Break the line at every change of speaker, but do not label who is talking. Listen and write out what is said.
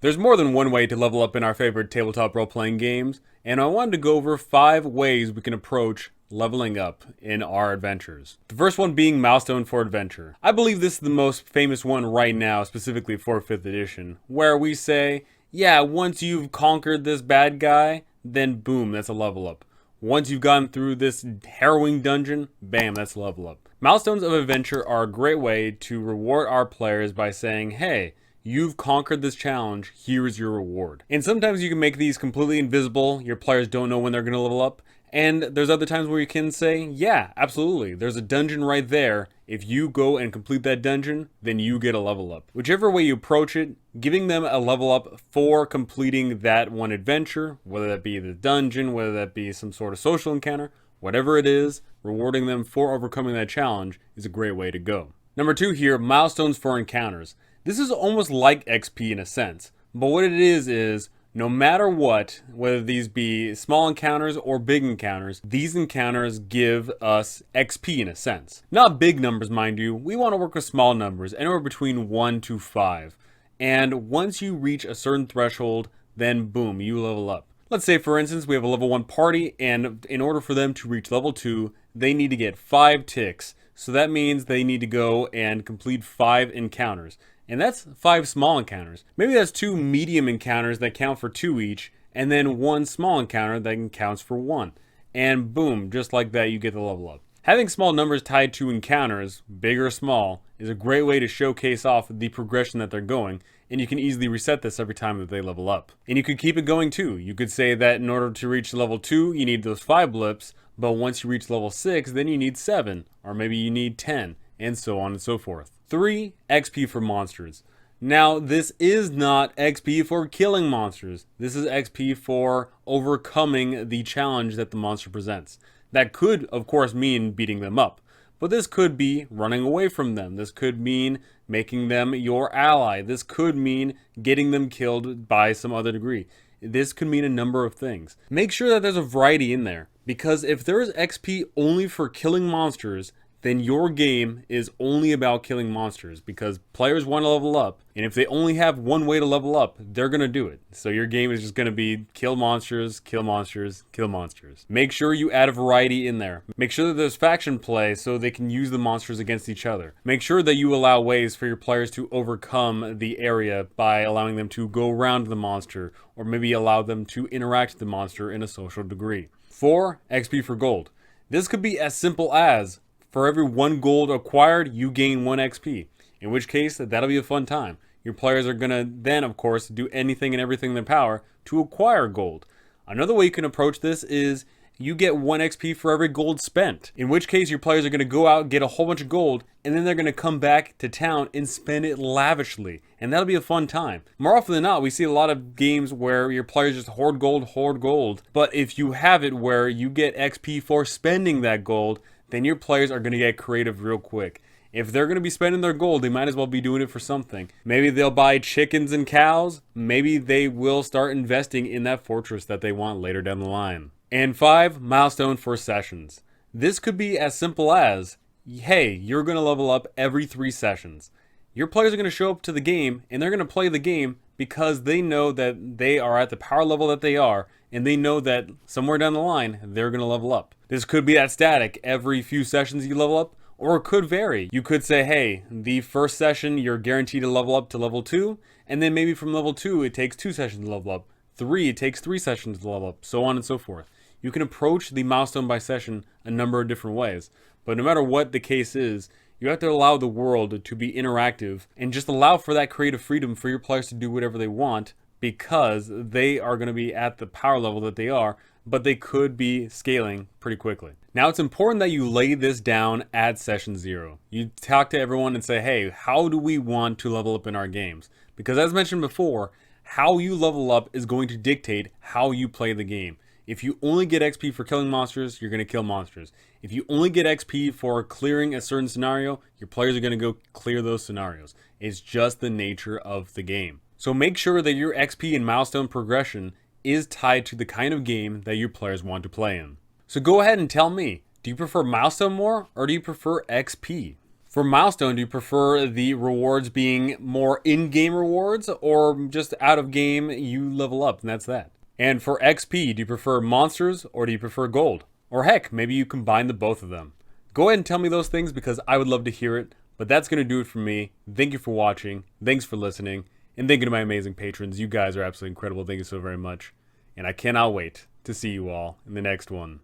There's more than one way to level up in our favorite tabletop role-playing games, and I wanted to go over 5 ways we can approach leveling up in our adventures. The first one being Milestone for Adventure. I believe this is the most famous one right now, specifically for 5th edition, where we say, yeah, once you've conquered this bad guy, then boom, that's a level up. Once you've gotten through this harrowing dungeon, bam, that's a level up. Milestones of Adventure are a great way to reward our players by saying, hey, you've conquered this challenge, here's your reward. And sometimes you can make these completely invisible, your players don't know when they're going to level up. And there's other times where you can say, yeah, absolutely, there's a dungeon right there. If you go and complete that dungeon, then you get a level up. Whichever way you approach it, giving them a level up for completing that one adventure, whether that be the dungeon, whether that be some sort of social encounter, whatever it is, rewarding them for overcoming that challenge is a great way to go. Number 2 here, milestones for encounters. This is almost like XP in a sense, but what it is no matter what, whether these be small encounters or big encounters, these encounters give us XP in a sense. Not big numbers, mind you. We want to work with small numbers, anywhere between 1 to 5. And once you reach a certain threshold, then boom, you level up. Let's say, for instance, we have a level 1 party, and in order for them to reach level 2, they need to get 5 ticks. So that means they need to go and complete 5 encounters. And that's 5 small encounters. Maybe that's 2 medium encounters that count for 2 each, and then 1 small encounter that counts for 1. And boom, just like that, you get the level up. Having small numbers tied to encounters, big or small, is a great way to showcase off the progression that they're going, and you can easily reset this every time that they level up. And you could keep it going too. You could say that in order to reach level 2, you need those 5 blips, but once you reach level 6, then you need 7, or maybe you need 10, and so on and so forth. 3. XP for monsters. Now, this is not XP for killing monsters. This is XP for overcoming the challenge that the monster presents. That could, of course, mean beating them up. But this could be running away from them. This could mean making them your ally. This could mean getting them killed by some other degree. This could mean a number of things. Make sure that there's a variety in there, because if there is XP only for killing monsters, then your game is only about killing monsters, because players want to level up, and if they only have one way to level up, they're going to do it. So your game is just going to be kill monsters, kill monsters, kill monsters. Make sure you add a variety in there. Make sure that there's faction play so they can use the monsters against each other. Make sure that you allow ways for your players to overcome the area by allowing them to go around the monster, or maybe allow them to interact with the monster in a social degree. 4. XP for gold. This could be as simple as, for every 1 gold acquired, you gain 1 XP. In which case, that'll be a fun time. Your players are going to then, of course, do anything and everything in their power to acquire gold. Another way you can approach this is you get 1 XP for every gold spent. In which case, your players are going to go out, get a whole bunch of gold, and then they're going to come back to town and spend it lavishly. And that'll be a fun time. More often than not, we see a lot of games where your players just hoard gold. But if you have it where you get XP for spending that gold, then your players are going to get creative real quick. If they're going to be spending their gold, they might as well be doing it for something. Maybe they'll buy chickens and cows. Maybe they will start investing in that fortress that they want later down the line. And 5, milestone for sessions. This could be as simple as, hey, you're going to level up every 3 sessions. Your players are going to show up to the game, and they're going to play the game because they know that they are at the power level that they are, and they know that somewhere down the line, they're going to level up. This could be that static. Every few sessions you level up, or it could vary. You could say, hey, the first session, you're guaranteed to level up to level 2, and then maybe from level 2, it takes 2 sessions to level up. 3, it takes 3 sessions to level up, so on and so forth. You can approach the milestone by session a number of different ways, but no matter what the case is, you have to allow the world to be interactive and just allow for that creative freedom for your players to do whatever they want, because they are going to be at the power level that they are, but they could be scaling pretty quickly. Now, it's important that you lay this down at session 0. You talk to everyone and say, hey, how do we want to level up in our games? Because as mentioned before, how you level up is going to dictate how you play the game. If you only get XP for killing monsters, you're going to kill monsters. If you only get XP for clearing a certain scenario, your players are going to go clear those scenarios. It's just the nature of the game. So make sure that your XP and milestone progression is tied to the kind of game that your players want to play in. So go ahead and tell me, do you prefer milestone more, or do you prefer XP? For Milestone, do you prefer the rewards being more in-game rewards, or just out of game you level up and that's that? And for XP, do you prefer monsters or do you prefer gold? Or heck, maybe you combine the both of them. Go ahead and tell me those things because I would love to hear it. But that's going to do it for me. Thank you for watching. Thanks for listening. And thank you to my amazing patrons. You guys are absolutely incredible. Thank you so very much. And I cannot wait to see you all in the next one.